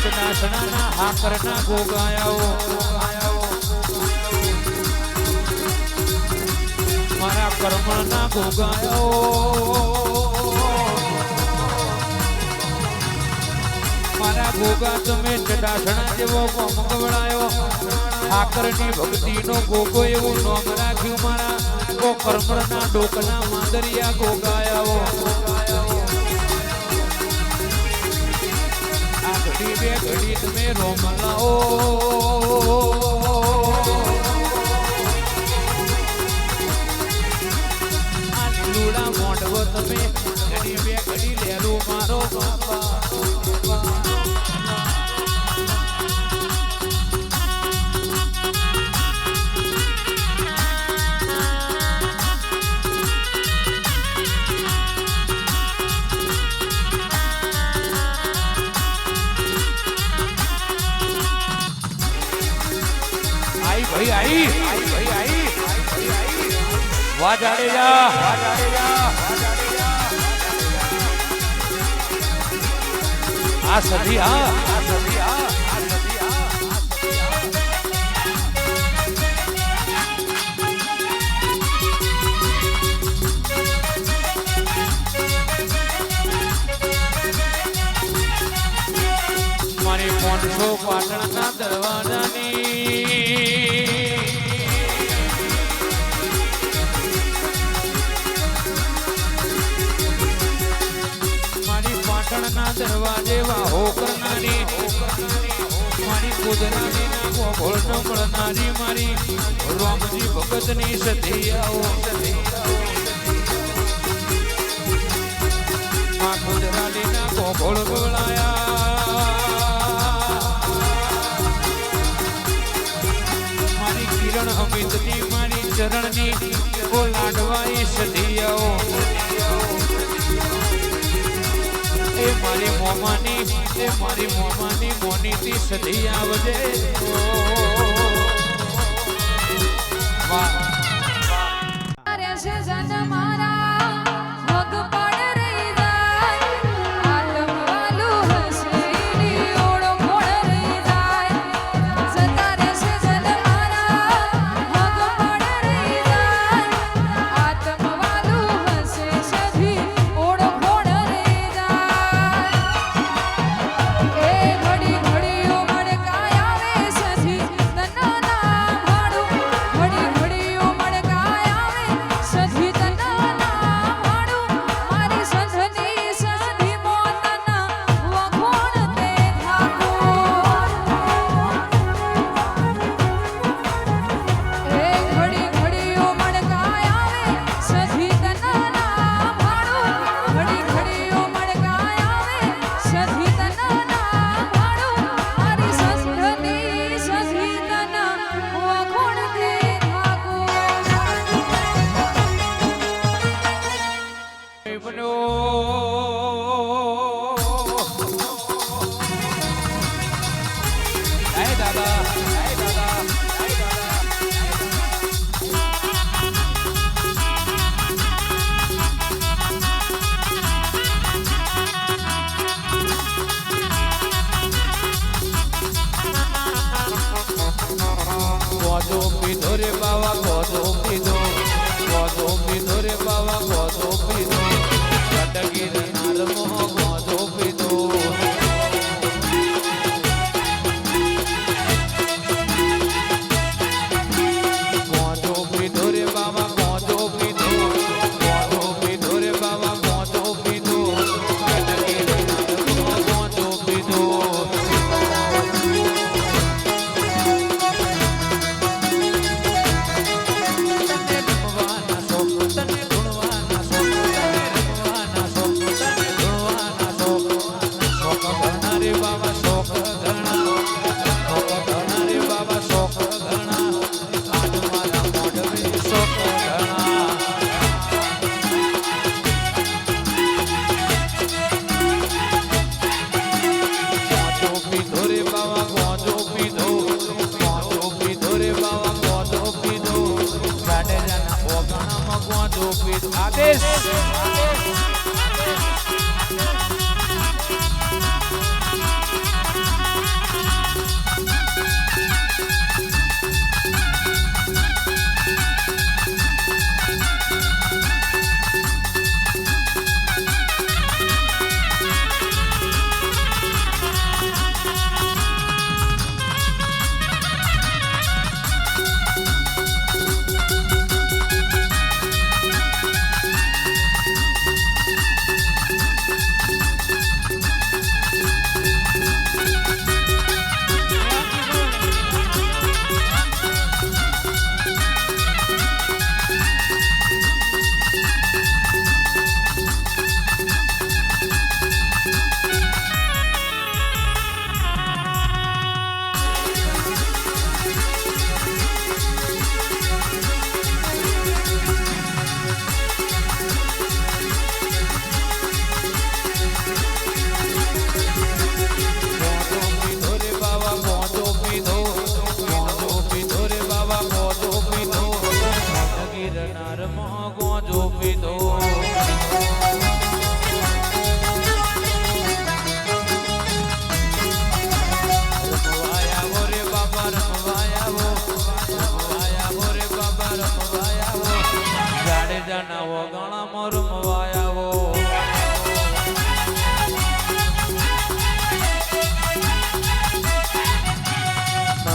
ચડાસણા હાકરના ગોગાયાઓ મારા કર્મના ગોગાયાઓ મારા ગોગા તમે ચડાસણા જેવો મગવડાયો હાકરની ભક્તિનો ગોગો એવું નામ રાખ્યું મારા કો કર્મના ડોકના માંદરિયા ગોગાયાઓ આ ઘડી બે ઘડી તમે રોમ લાવો આ લીલુડા મોઢવો તમે ઘડી બે ઘડી લેલો મારો બાપા आई वाह जाडेजा आ सदी मारी 500 पाटणना दरवाजानी दरवाजे वाहो करनारी मारी गुजरानी ना गोळ न મળનારી મારી રામજી ભગતની સધિયાઓ માં ગુજરાની ના ગોળ ગોળાયા મારી કિરણ અમિતની મારી ચરણની ઓ લાડવાઈ સધિયાઓ मारी मोमानी मोनी ती सदी आवजे આદે આદેશ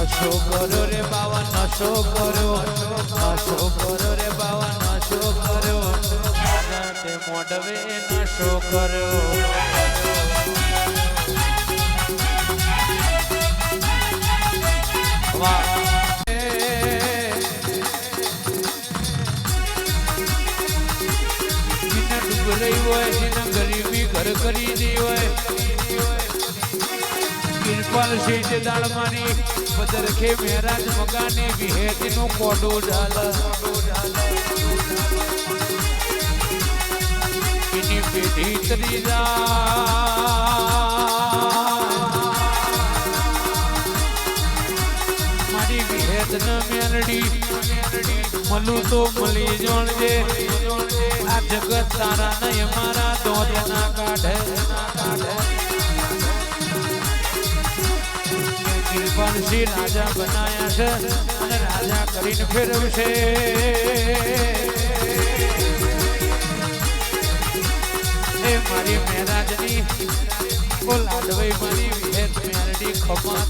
નશો કરો રે બાવા નશો કર્યો નશો કરો રે બાવા નશો કર્યો તે મોઢવે નશો કર્યો વાહ જીને ડૂબરાઈ હોય જીને ગરીબી ઘર કરી દી હોય કિરપાલ શેઠ દાળમાની બદરખે મહેરાજ મગાની વિહેતીનું કોડું ડાલ એની પેઢી તરી મારી વિહેત ન મેરડી મલું તો મળી જોણજે આ જગત તારા નહીં મારા દોધ ના કાઢે કિરપાલસિંહ રાજા બનાયા છે અને રાજા કરીને ફેરવશે એ મારી મહેરાજની ઓ લાડવાઈ મારી વિહેત મેરડી ખમા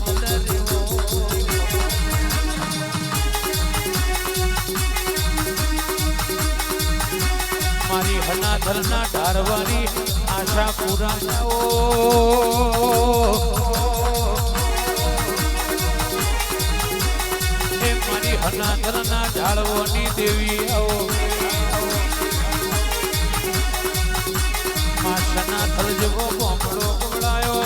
મારી હનાધરના ઢારવાની આશા પૂરા જાઓ હનાધરના ઝાડવોની દેવી આવો માં સનાથલ જેવો બોમડો પકડાયો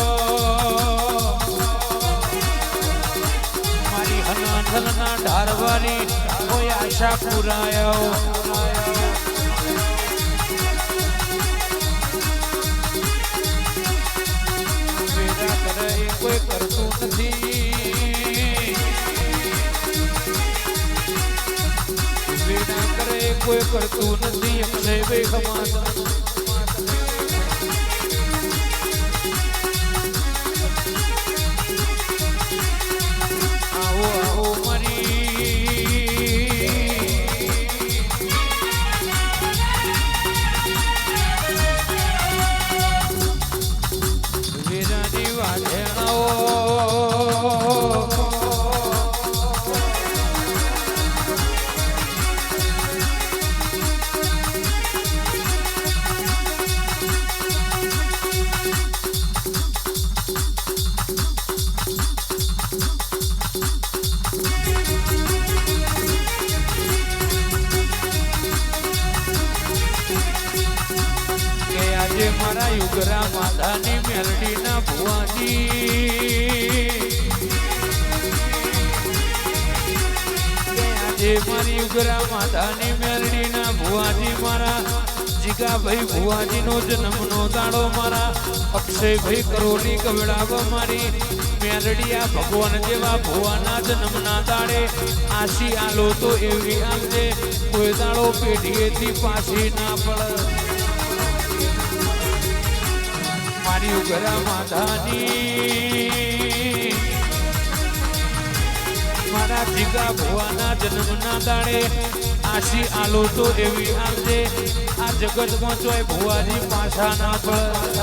મારી હનાધરના ઢારવાની કોઈ આશા પૂરાયો વેરા કરે કોઈ કરતું નથી કોઈ કરતું નથી અક્ષય બે ખમાતા આવો આવો મારી વીરાની વાજણાઓ મારા યુગરા માધાની મેલડીના ભુવાજી આજે મારી યુગરા માધાની મેલડીના ભુવાજી મારા જીગાભાઈ ભુવાજીનો જન્મનો દાડો મારા અક્ષયભાઈ કરોલી કવડાવ મારી મેલડિયા ભગવાન જેવા ભુવાના જન્મના દાડે આશી આલો તો એવી આલજે કોઈ દાડો પેઢીએથી પાછી ના પડ મારી ઉગરા માધાની મારા જીગા ભુવાના જન્મના દાડે આશી આલો તો એવી આલજે આ જગતમાં ચોય ભુવાજી પાછા ના પડ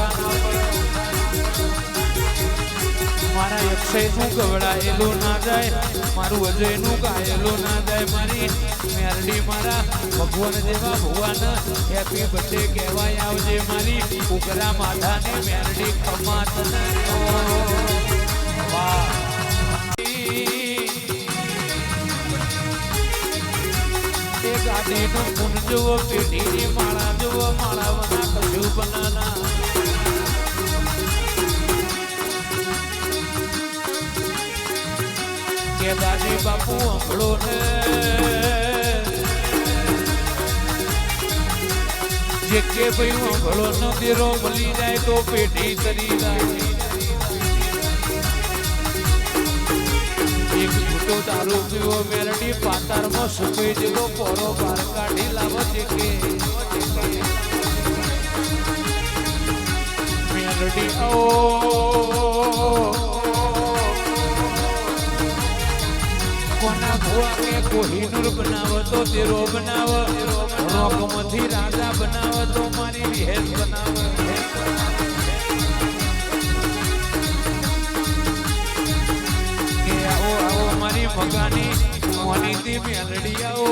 મારા અક્ષયનું ગવડાયેલું ના જાય મારું અજયનું ગાયેલું ના જાય મારી મેરડી મારા ભગવાન જેવા ભુવાન હેપી બર્થડે કહેવાય આવજે મારી ઉગરા માધાને મેરડી ખમાત વાહ ગાડીનો ગુણ જુઓ પેઢીની માળા જુઓ માળાવના કશું બનાના કે દાદી બાપુ હંભળો ને જે કે ભાઈ હંભળો ન દેરો મળી જાય તો પેઢી તરી જાય એક છૂટો દારૂ પીવો મેરડી પાતારમાં સુકઈ જેવો પોરો બહાર કાઢી લાવો છે કે મેરડી કોના ભુવા કે કોહિનૂર બનાવો તો તેરો બનાવ રોકમાંથી રાજા બનાવો તો મારી વિહેર બનાવો મારી મગાની મોનીથી મેલડી આવો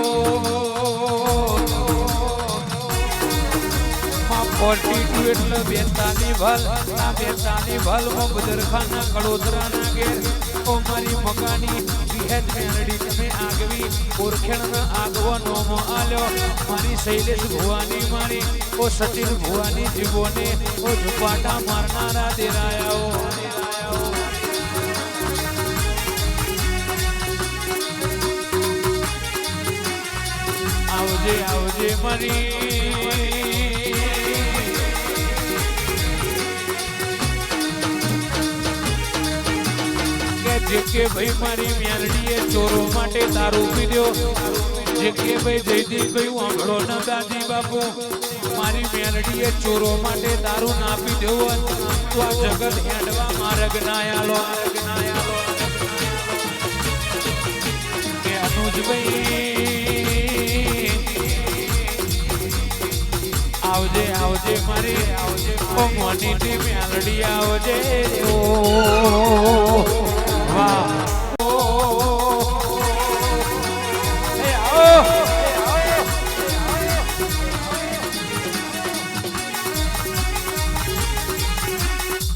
42 એટલે 42 ભલ આ 42 ભલમાં બદરખાના કડોદરાના ઘેર ઓ મારી મગાની વિહેત મેલડી તમે આગવી ઓરખેણ આગવો નોમો આલ્યો મારી શૈલેષ ભુવાની મારી ઓ સચિન ભુવાની જીવોને ઓ ઝુપાટા મારનારા દેરાયાઓ આવજે આવજે મારી કે જે કે ભાઈ મારી મેલડીએ ચોરો માટે દારૂ પીધો જે કે ભાઈ જયદીપભાઈ વાંભળો ન દાદી બાપુ મારી મેલડીએ ચોરો માટે દારૂ ના પીધો તો આ જગત હેડવા માર્ગ ના આલો કે અનુજભાઈ આવજે આવજે મારી ઓ મોનીથી મેલડી આવજે ઓ વાહ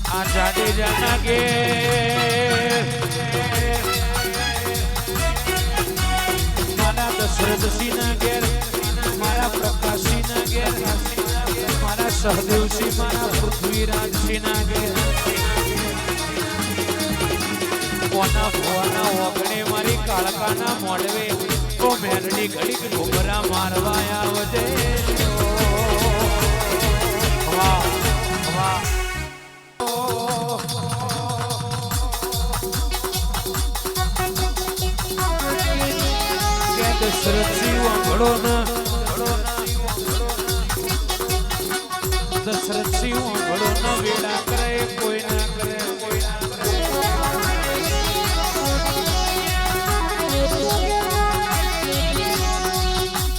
આ જાડેજાના કે મારા દશરથસિંહના ઘેર મારા પ્રકાશસિંહના ઘેર મારા સહદેવસિંહ મારા પૃથ્વીરાજસિંહના ઘેર કોના ભુવાના ઓગણે મારી કાળકાના મોડવે તો મેરડી ઘડીક ઢોબરા મારવા આવજે વાહ વાહ કે દશરથસિંહ વાંભળો ના દશરથસિંહ વાંભળો ના વેડા કરે કોઈ ના કરે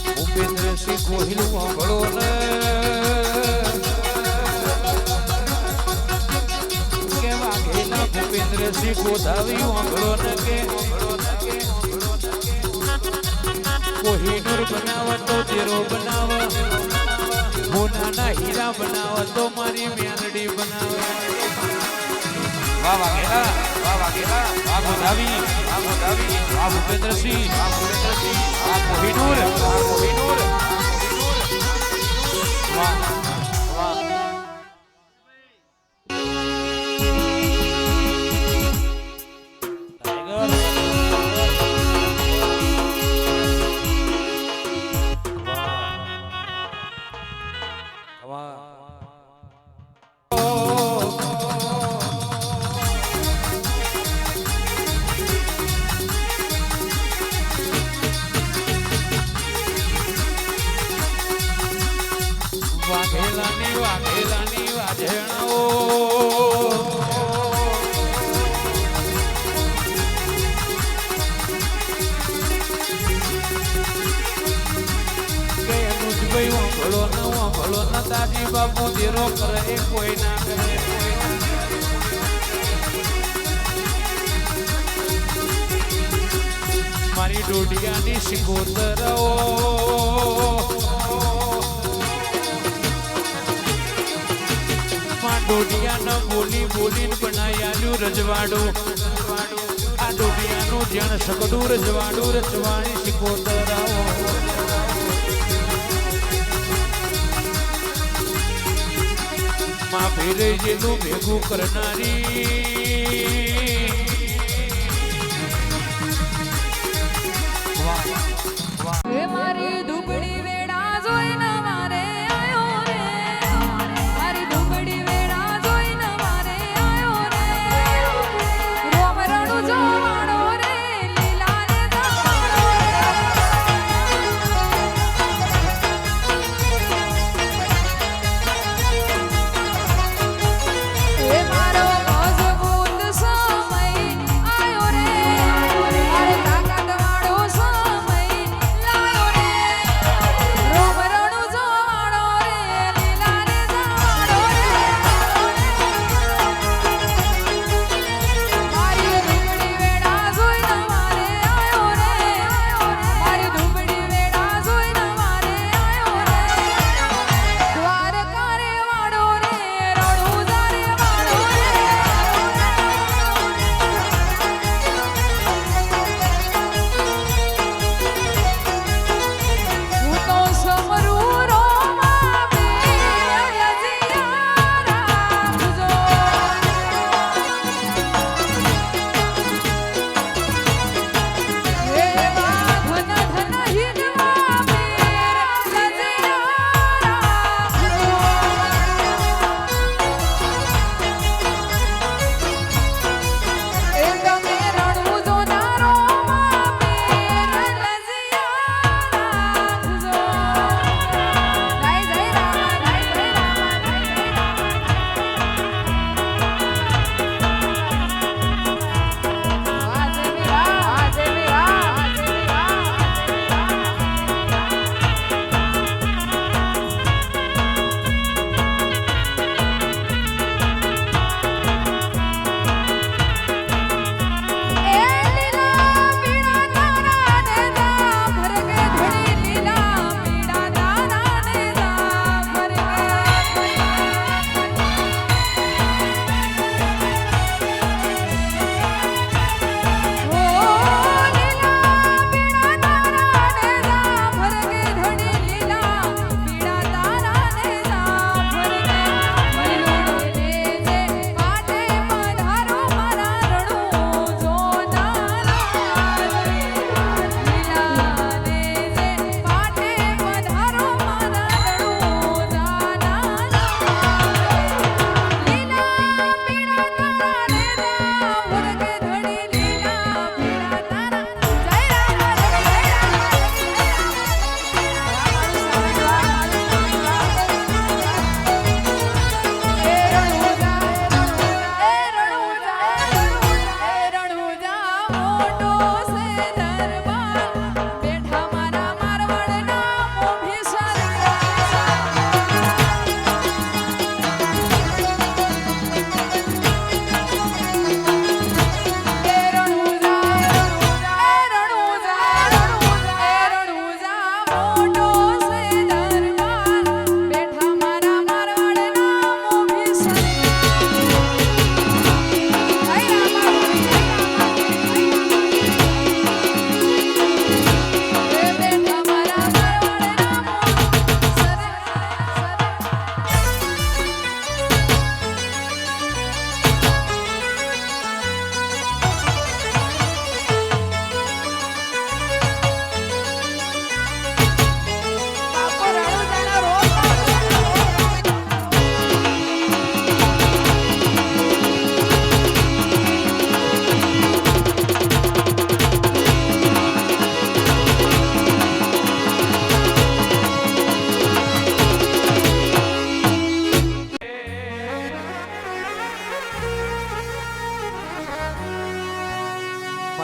ભૂપેન્દ્રસિંહ ગોહિલ વાંભળો ને કે વાઘેલા ભૂપેન્દ્રસિંહ ગોધાવી વાંભળો ને કે કોહિનૂર બનાવ તો તેરો બનાવ હોનાના હીરા બનાવ તો મારી મેલડી બનાવ વાહ વાઘેલા વાહ ગોધાવી વાહ ભૂપેન્દ્રસિંહ વાહ કોહિનૂર વાહ ઝેણાઓ કે મુજભાઈ વાંભળો ન દાદી બાપુ દેરો કરે એ કોઈ ના કરે મારી ડોડિયાની શિકોતરો ડોડિયાના બોલી બોલીને બનાવી આલ્યું રજવાડું આ ડોડિયાનું જ્યાં સગડું રજવાડું રચવાણી શિકોતરાઓ માં ફેરે જેનું ભેગું કરનારી મારી દુબળી વેડા જોઈને મારે આયો રે મારી દુબળી વેડા જોઈને મારે આયો રે રોમ રણુ જોવાણો રે લીલા ને દાણો રે એ મારો મજબૂત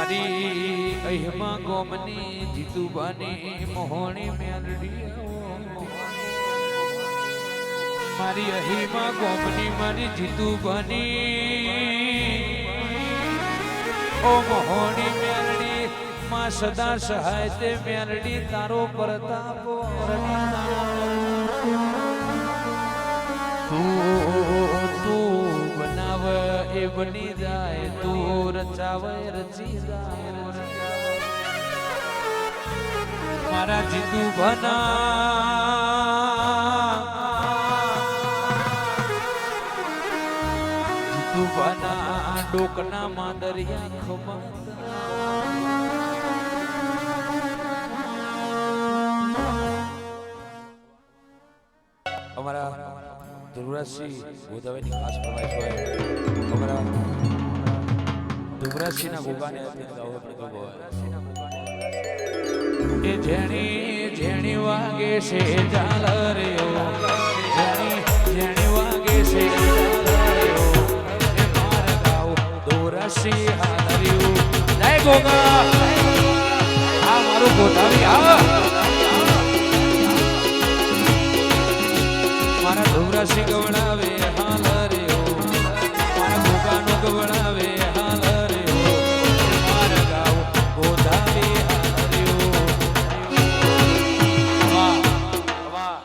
મારી અહિમા ગોમની જીતુબાની મોહણી મેલડી મારી અહિમા ગોમની મારી જીતુબાની ઓ મોહણી મેલડી માં સદા સહાય તે મેલડી તારો પ્રતાપ તું બનાવ એ બની જાય તું રચાવે રચી જાય મારા જીતુ બના ડોકના માદરિયા ખમા અમારા ધ્રુવરાજસિંહ ગોદાવરીની ખાસ ફરમાઈશ હોય અમારા ધ્રુવરાજસિંહના ગોગાને એ જેણી વાગે છે ચાલ રે ઓ જેણી વાગે છે ચાલ રે ઓ એ મારા ગાવ ધ્રુવરાજસિંહ હાદર્યું જય ગોગા આ મારું ગોદાવરી આ મારા ધુવરાસી ગવડાવે હાલ રે ઓ મારા ગોગાનો ગવડાવે હાલ રે ઓ મારા ગાવ ગોધાવે હાલ રે ઓ વાહ વાહ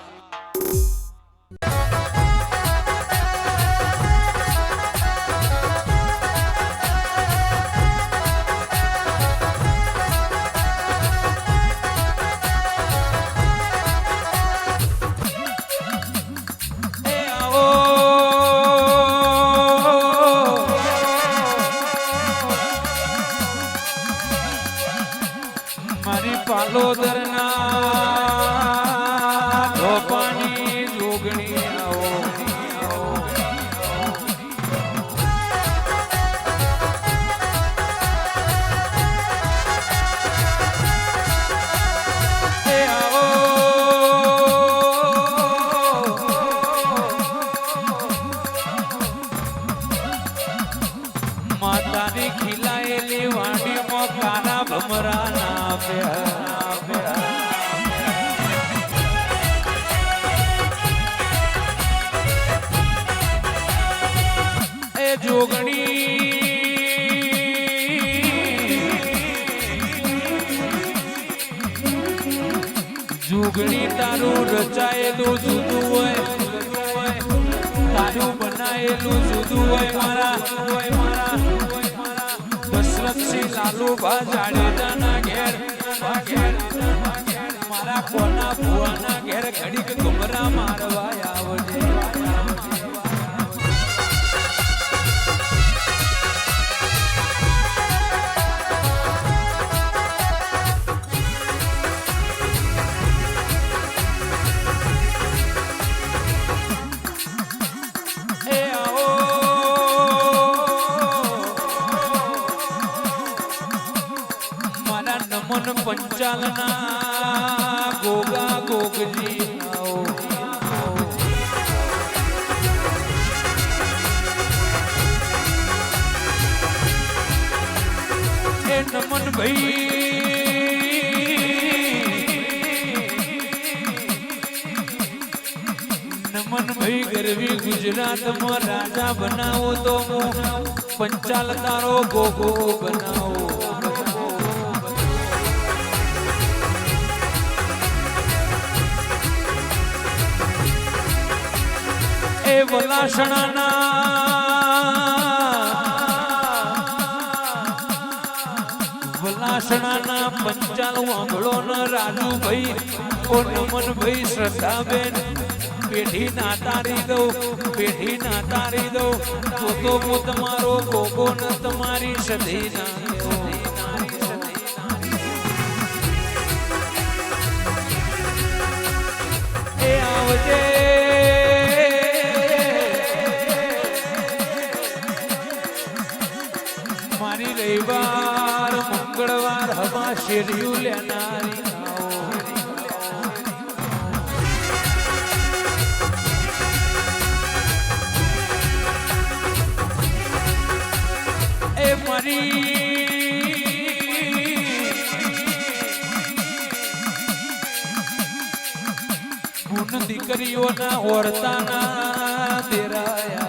પાલોદરના ધોપાની જોગણી આવો એ આવો માતાની ખીલાયેલી વાડીમાં કાના ભમરા ના પ્યા જોગણી તારું રચાયેલું જુદું હોય તારું બનાયેલું જુદું હોય મારા દશરથસિંહ લાલુભા જાડેજાના ઘેર મારા કોના ભુવાના ઘેર ઘડીક ગમરા મારવા આવજે નમન પંચાલના ગોગા ગોગજી એ નમન ભાઈ ગરવી ગુજરાતમાં રાજા બનાવો તો પંચાલ તારો ગોગો બનાવો એ વલાસણાના પંચાલ વાંભળો ન રાજુભાઈ ઓ નમનભાઈ શ્રદ્ધાબેન પેઢી ના તારી દઉં તો હું તમારો ગોગો ન તમારી સધી ના એ આવજે મારી રવિવાર મંગળવાર હવા શેરિયું લેનારી એ મારી દીકરીઓના ઓરતાના દેરાયા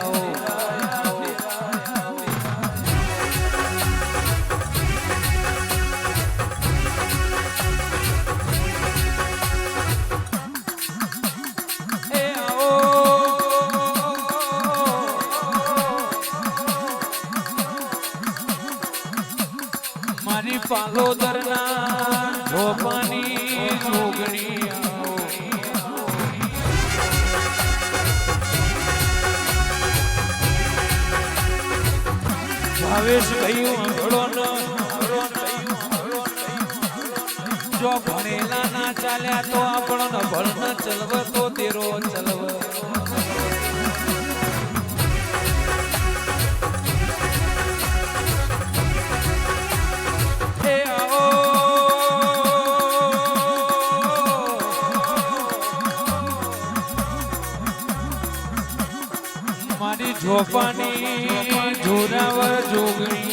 મારી પાલોદરના ઝોપાની જોગણી ભાવેશ કહ્યું જો ભણેલા ના ચાલ્યા તો આપણને ભણ ચલવ તો તેરો ચલવ મારી ઝોપાની જોરાવર જોગણી